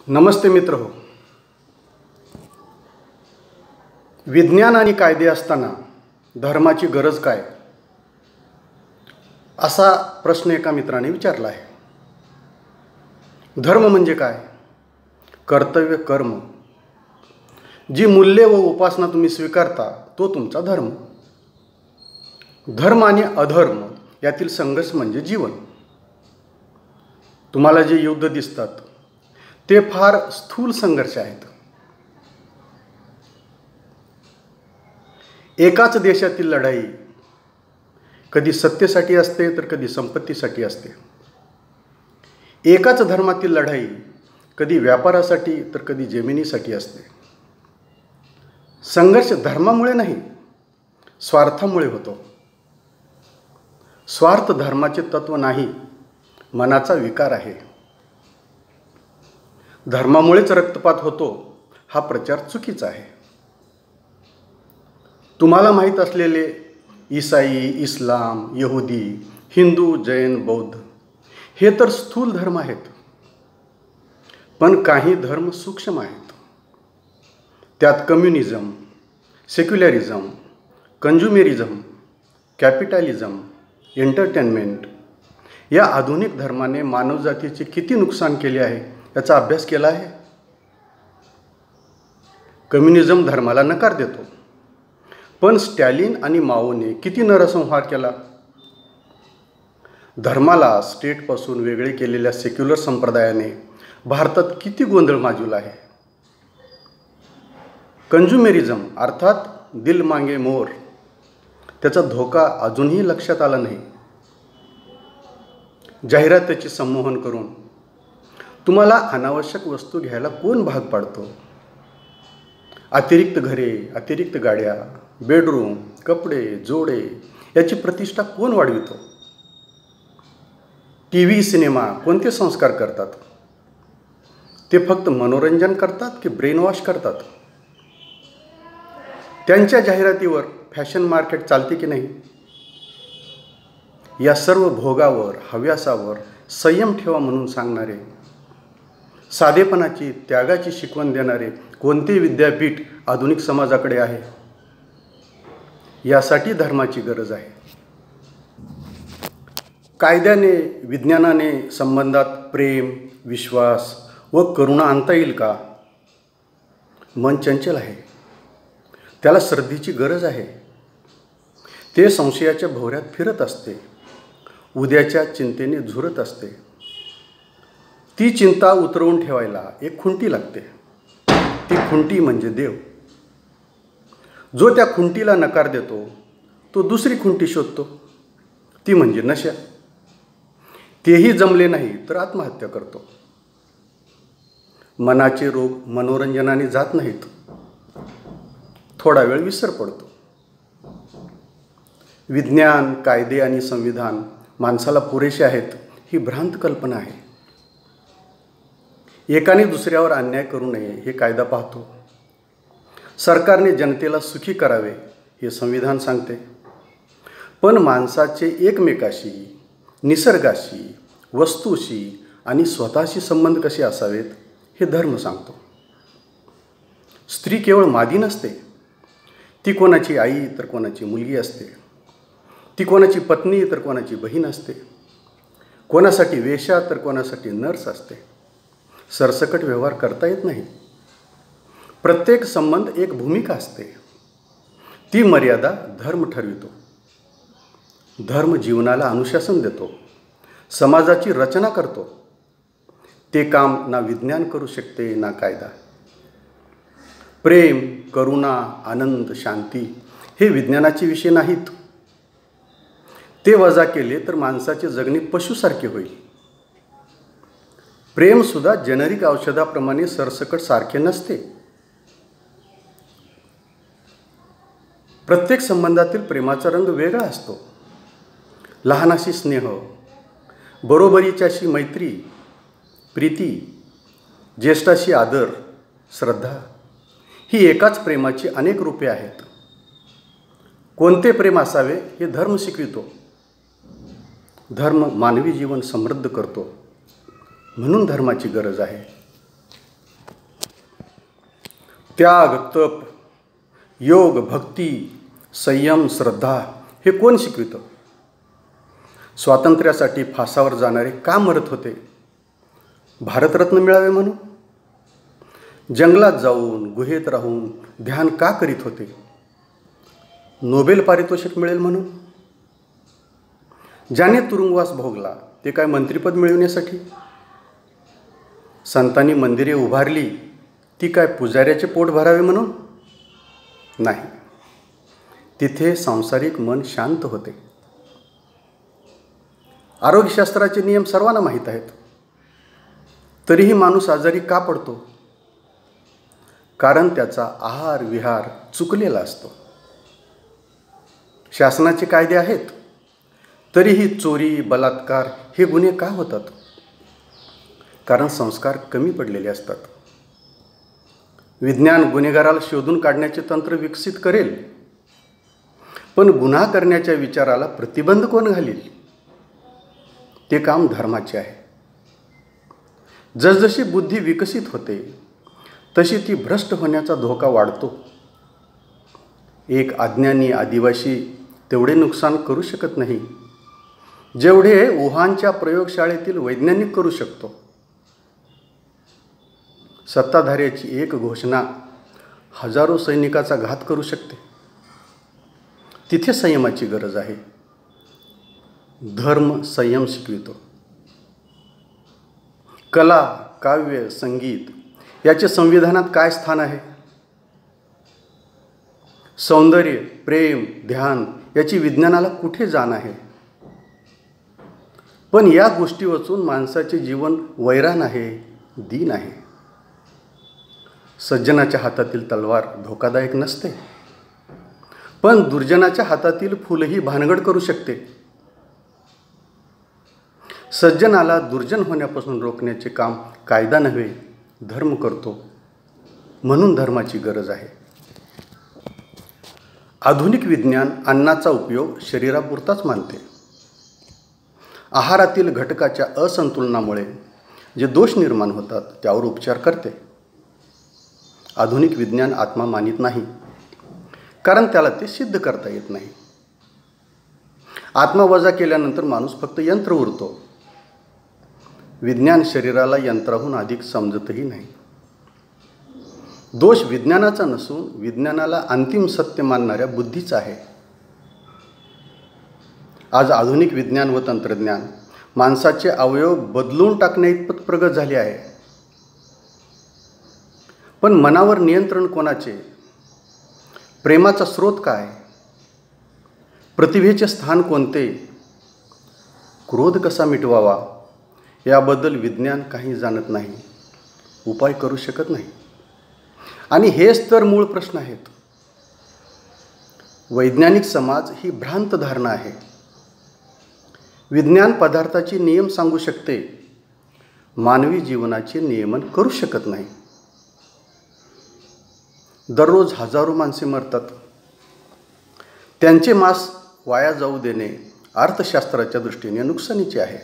नमस्ते मित्र हो. विज्ञान आणि कायदे असताना धर्माची गरज काय, असा प्रश्न एका मित्राने विचारला आहे. धर्म म्हणजे काय? कर्तव्य, कर्म, जी मूल्ये व उपासना तुम्ही स्वीकारता तो तुमचा धर्म. धर्म आणि अधर्म यातील संघर्ष म्हणजे जीवन. तुम्हाला जे युद्ध दिसतात ते फार स्थूल संघर्ष आहेत. एकाच देशातील लढाई कधी सत्तेसाठी असते तर कधी संपत्तीसाठी असते. एकाच धर्मातील लढाई कधी व्यापारासाठी तर कधी जमिनीसाठी असते. संघर्ष धर्मामुळे नाही, स्वार्थामुळे होतो. स्वार्थ धर्माचे तत्व नाही, मनाचा विकार आहे. धर्मामुळेच रक्तपात होतो हा प्रचार चुकीचा आहे. तुम्हाला माहीत असलेले ईसाई, इस्लाम, यहुदी, हिंदू, जैन, बौद्ध हे तर स्थूल धर्म आहेत. पण काही धर्म सूक्ष्म आहेत. त्यात कम्युनिझम, सेक्युलरिझम, कंझ्युमेरिझम, कॅपिटलिझम, एंटरटेनमेंट या आधुनिक धर्माने मानवजातीचे किती नुकसान केले आहे याचा अभ्यास केला आहे. कम्युनिझम धर्माला नकार देतो, पण स्टॅलिन आणि माओने किती नरसंहार केला. धर्माला स्टेटपासून वेगळे केलेल्या सेक्युलर संप्रदायाने भारतात किती गोंधळ माजवला आहे. कंझ्युमेरिझम अर्थात दिल मांगे मोर, त्याचा धोका अजूनही लक्षात आला नाही. जाहिरातीचे संमोहन करून तुम्हाला अनावश्यक वस्तू घ्यायला कोण भाग पाडतो. अतिरिक्त घरे, अतिरिक्त गाड्या, बेडरूम, कपडे, जोडे याची प्रतिष्ठा कोण वाढवितो. TV, सिनेमा कोणते संस्कार करतात. ते फक्त मनोरंजन करतात की ब्रेन वॉश करतात. त्यांच्या जाहिरातीवर फॅशन मार्केट चालते की नाही. या सर्व भोगावर, हव्यासावर संयम ठेवा म्हणून सांगणारे, साधेपणाची, त्यागाची शिकवण देणारे कोणते विद्यापीठ आधुनिक समाजाकडे आहे. यासाठी धर्माची गरज आहे. कायद्याने, विज्ञानाने संबंधात प्रेम, विश्वास व करुणा आणता येईल का? मन चंचल आहे, त्याला श्रद्धेची गरज आहे. ते संशयाच्या भोवऱ्यात फिरत असते, उद्याच्या चिंतेने झुरत असते. ती चिंता उतरवून ठेवायला एक खुंटी लागते. ती खुंटी म्हणजे देव. जो त्या खुंटीला नकार देतो तो दुसरी खुंटी शोधतो, ती म्हणजे नशा. तेही जमले नाही तर आत्महत्या करतो. मनाचे रोग मनोरंजनाने जात नाहीत. थोडा वेळ विसर पडतो. विज्ञान, कायदे आणि संविधान माणसाला पुरेसे आहेत ही भ्रांत कल्पना आहे. एकाने दुसऱ्यावर अन्याय करू नये हे कायदा पाहतो. सरकारने जनतेला सुखी करावे हे संविधान सांगते. पण माणसाचे एकमेकाशी, निसर्गाशी, वस्तूशी आणि स्वतःशी संबंध कसे असावेत हे धर्म सांगतो. स्त्री केवळ मादी नसते. ती कोणाची आई तर कोणाची मुलगी असते. ती कोणाची पत्नी तर कोणाची बहीण असते. कोणासाठी वेश्या तर कोणासाठी नर्स असते. सरसकट व्यवहार करता येत नाही. प्रत्येक संबंध एक भूमिका असते. ती मर्यादा धर्म ठरवितो. धर्म जीवनाला अनुशासन देतो, समाजाची रचना करतो. ते काम ना विज्ञान करू शकते ना कायदा. प्रेम, करुणा, आनंद, शांती हे विज्ञानाचे विषय नाहीत. ते वजा केले तर माणसाचे जगणे पशुसारखे होईल. प्रेमसुद्धा जेनेरिक औषधाप्रमाणे सरसकट सारखे नसते. प्रत्येक संबंधातील प्रेमाचा रंग वेगळा असतो. लहानाशी स्नेह, बरोबरीच्याशी मैत्री, प्रीती, ज्येष्ठाशी आदर, श्रद्धा ही एकाच प्रेमाची अनेक रूपे आहेत. कोणते प्रेम असावे हे धर्म शिकवितो. धर्म मानवी जीवन समृद्ध करतो, म्हणून धर्माची गरज आहे. त्याग, तप, योग, भक्ती, संयम, श्रद्धा हे कोण शिकवितं? स्वातंत्र्यासाठी फासावर जाणारे का मरत होते? भारतरत्न मिळावे म्हणून? जंगलात जाऊन गुहेत राहून ध्यान का करीत होते? नोबेल पारितोषिक मिळेल म्हणून? ज्याने तुरुंगवास भोगला ते काय मंत्रिपद मिळवण्यासाठी? संतांनी मंदिरे उभारली ती काय पुजाऱ्याचे पोट भरावे म्हणून? नाही, तिथे सांसारिक मन शांत होते. आरोग्यशास्त्राचे नियम सर्वांना माहीत आहेत. तरीही माणूस आजारी का पडतो? कारण त्याचा आहार विहार चुकलेला असतो. शासनाचे कायदे आहेत, तरीही चोरी, बलात्कार हे गुन्हे का होतात? कारण संस्कार कमी पडलेले असतात. विज्ञान गुन्हेगाराला शोधून काढण्याचे तंत्र विकसित करेल, पण गुन्हा करण्याच्या विचाराला प्रतिबंध कोण घालील? ते काम धर्माचे आहे. जसजशी बुद्धी विकसित होते तशी ती भ्रष्ट होण्याचा धोका वाढतो. एक अज्ञानी आदिवासी तेवढे नुकसान करू शकत नाही जेवढे वुहानच्या प्रयोगशाळेतील वैज्ञानिक करू शकतो. सत्ताधाऱ्याची एक घोषणा हजारो सैनिकाचा घात करू शकते. तिथे संयमाची गरज आहे. धर्म संयम शिकवितो. कला, काव्य, संगीत याचे संविधानात काय स्थान आहे? सौंदर्य, प्रेम, ध्यान याची विज्ञानाला कुठे जाण आहे? पण या गोष्टी वाचून माणसाचे जीवन वैराण आहे, दीन आहे. सज्जनाच्या हातातील तलवार धोकादायक नसते, पण दुर्जनाच्या हातातील फुलही भानगड करू शकते. सज्जनाला दुर्जन होण्यापासून रोखण्याचे काम कायदा नव्हे, धर्म करतो. म्हणून धर्माची गरज आहे. आधुनिक विज्ञान अन्नाचा उपयोग शरीरापुरताच मानते. आहारातील घटकाच्या असंतुलनामुळे जे दोष निर्माण होतात त्यावर उपचार करते. आधुनिक विज्ञान आत्मा मानित नाही, कारण त्याला ते सिद्ध करता येत नाही. आत्मा वजा केल्यानंतर माणूस फक्त यंत्र उरतो. विज्ञान शरीराला यंत्राहून अधिक समजतही नाही. दोष विज्ञानाचा नसून विज्ञानाला अंतिम सत्य मानणाऱ्या बुद्धीचा आहे. आज आधुनिक विज्ञान व तंत्रज्ञान माणसाचे अवयव बदलून टाकण्याइतपत प्रगत झाले आहे. पण मनावर नियंत्रण कोणाचे? प्रेमाचा स्रोत काय? प्रतिभेचे स्थान कोणते? क्रोध कसा मिटवावा याबद्दल विज्ञान काही जाणत नाही, उपाय करू शकत नाही. आणि हेच तर मूळ प्रश्न आहेत. वैज्ञानिक समाज ही भ्रांत धारणा आहे. विज्ञान पदार्थाचे नियम सांगू शकते, मानवी जीवनाचे नियमन करू शकत नाही. दररोज हजारो माणसे मरतात. त्यांचे मांस वाया जाऊ देणे अर्थशास्त्राच्या दृष्टीने नुकसानीचे आहे.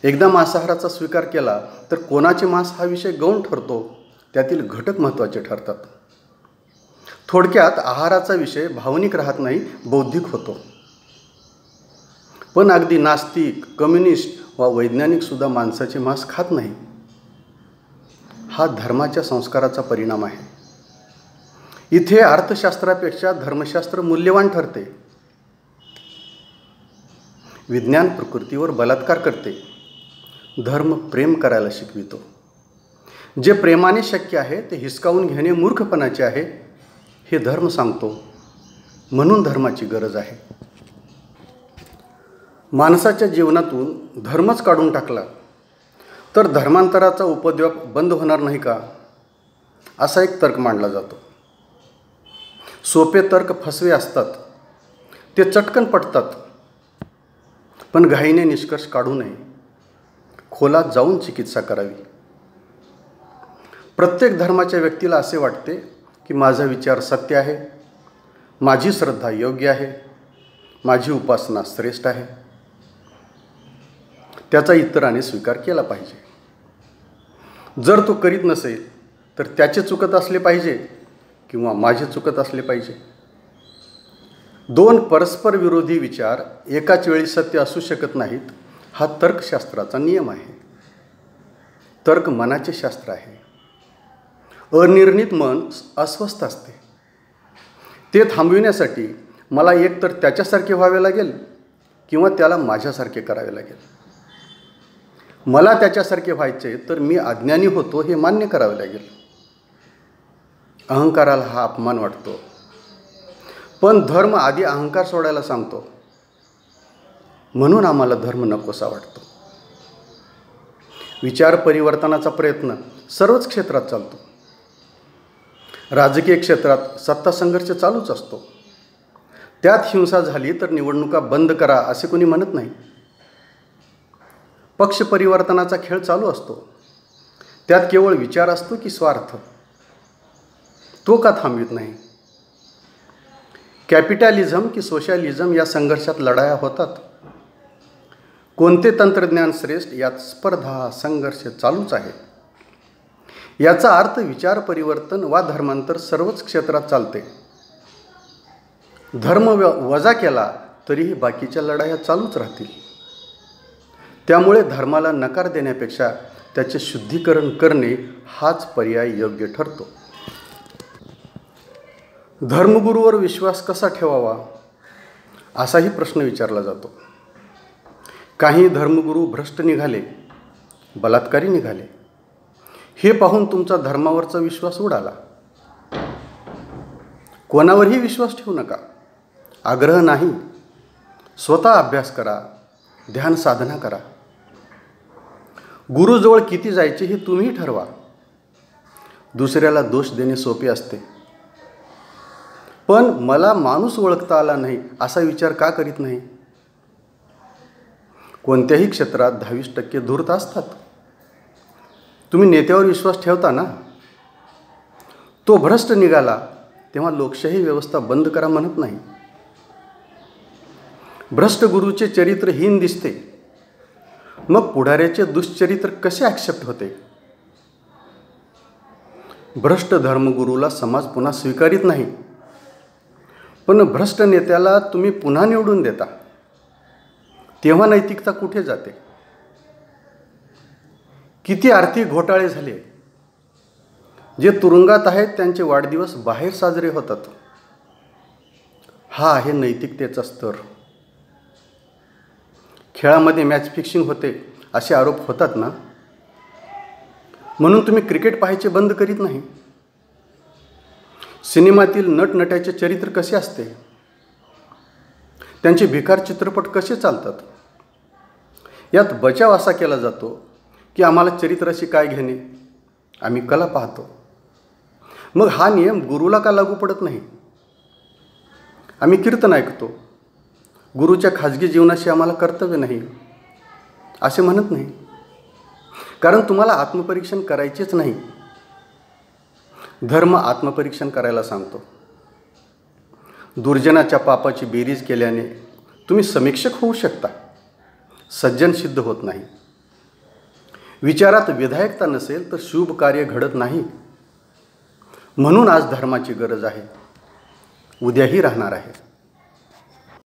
एकदा मांसाहाराचा स्वीकार केला तर कोणाचे मांस हा विषय गौण ठरतो, त्यातील घटक महत्त्वाचे ठरतात. थोडक्यात आहाराचा विषय भावनिक राहत नाही, बौद्धिक होतो. पण अगदी नास्तिक, कम्युनिस्ट वा वैज्ञानिकसुद्धा माणसाचे मांस खात नाही. हा धर्माच्या संस्काराचा परिणाम आहे. इथे अर्थशास्त्रापेक्षा धर्मशास्त्र मूल्यवान ठरते. विज्ञान प्रकृतीवर बलात्कार करते, धर्म प्रेम करायला शिकवितो. जे प्रेमाने शक्य आहे ते हिसकावून घेणे मूर्खपणाचे आहे, हे धर्म सांगतो. म्हणून धर्माची गरज आहे. माणसाच्या जीवनातून धर्मच काढून टाकला तर धर्मांतराचा उपद्व्याप बंद होणार नाही का, असा एक तर्क मांडला जातो. सोपे तर्क फसवे असतात, ते चटकन पटतात. पण घाईने निष्कर्ष काढू नये, खोलात जाऊन चिकित्सा करावी. प्रत्येक धर्माच्या व्यक्तीला असे वाटते की माझा विचार सत्य आहे, माझी श्रद्धा योग्य आहे, माझी उपासना श्रेष्ठ आहे. त्याचा इतरांनी स्वीकार केला पाहिजे. जर तो करीत नसेल तर त्याचे चुकत असले पाहिजे किंवा माझे चुकत असले पाहिजे. दोन परस्पर विरोधी विचार एकाच वेळी सत्य असू शकत नाहीत, हा तर्कशास्त्राचा नियम आहे. तर्क मनाचे शास्त्र आहे. अनिर्णित मन अस्वस्थ असते. ते थांबविण्यासाठी मला एकतर त्याच्यासारखे व्हावे लागेल किंवा त्याला माझ्यासारखे करावे लागेल. मला त्याच्यासारखे व्हायचे तर मी अज्ञानी होतो हे मान्य करावे लागेल. अहंकाराला हा अपमान वाटतो, पण धर्म आधी अहंकार सोडायला सांगतो. म्हणून आम्हाला धर्म नकोसा वाटतो. विचार परिवर्तनाचा प्रयत्न सर्वच क्षेत्रात चालतो. राजकीय क्षेत्रात सत्ता संघर्ष चालूच असतो. त्यात हिंसा झाली तर निवडणुका बंद करा असे कोणी म्हणत नाही. पक्ष परिवर्तनाचा खेळ चालू असतो. त्यात केवळ विचार असतो की स्वार्थ, तो का थांबवित नाही. कॅपिटॅलिझम की सोशलिझम या संघर्षात लढाया होतात. कोणते तंत्रज्ञान श्रेष्ठ यात स्पर्धा संघर्ष चालूच आहे. याचा अर्थ विचार परिवर्तन वा धर्मांतर सर्वच क्षेत्रात चालते. धर्म वजा केला तरीही बाकीच्या लढाया चालूच राहतील. त्यामुळे धर्माला नकार देण्यापेक्षा त्याचे शुद्धीकरण करणे हाच पर्याय योग्य ठरतो. धर्मगुरूवर विश्वास कसा ठेवावा असाही प्रश्न विचारला जातो. काही धर्मगुरू भ्रष्ट निघाले, बलात्कारी निघाले. हे पाहून तुमचा धर्मावरचा विश्वास उडाला. कोणावरही विश्वास ठेवू नका. आग्रह नाही. स्वतः अभ्यास करा, ध्यान साधना करा. गुरुजवळ किती जायचे हे तुम्ही ठरवा. दुसऱ्याला दोष देणे सोपे असते, पण मला माणूस ओळखता आला नाही असा विचार का करीत नाही. कोणत्याही क्षेत्रात 10-20% धूर्त असतात. तुम्ही नेत्यावर विश्वास ठेवता ना. तो भ्रष्ट निघाला तेव्हा लोकशाही व्यवस्था बंद करा म्हणत नाही. भ्रष्ट गुरुचे चरित्र हीन दिसते, मग पुढाऱ्याचे दुष्चरित्र कसे ॲक्सेप्ट होते. भ्रष्ट धर्मगुरूला समाज पुन्हा स्वीकारित नाही, पण भ्रष्ट नेत्याला तुम्ही पुन्हा निवडून देता. तेव्हा नैतिकता कुठे जाते. किती आर्थिक घोटाळे झाले. जे तुरुंगात आहेत त्यांचे वाढदिवस बाहेर साजरे होतात. हा आहे नैतिकतेचा स्तर. खेळामध्ये मॅच फिक्सिंग होते असे आरोप होतात ना, म्हणून तुम्ही क्रिकेट पाहायचे बंद करीत नाही. सिनेमातील नटनट्याचे चरित्र कसे असते, त्यांचे भिकार चित्रपट कसे चालतात. यात बचाव असा केला जातो की आम्हाला चरित्राशी काय घेणे, आम्ही कला पाहतो. मग हा नियम गुरुला का लागू पडत नाही. आम्ही कीर्तन ऐकतो, गुरुच्या खाजगी जीवनाशी आम्हाला कर्तव्य नाही असे म्हणत नाही. कारण तुम्हाला आत्मपरीक्षण करायचेच नाही. धर्म आत्मपरीक्षण करायला सांगतो. दुर्जनाच्या पापाची बेरीज केल्याने तुम्ही समीक्षक होऊ शकता, सज्जन सिद्ध होत नाही. विचारात विधायकता नसेल तर शुभ कार्य घडत नाही. म्हणून आज धर्माची गरज आहे, उद्याही राहणार आहे.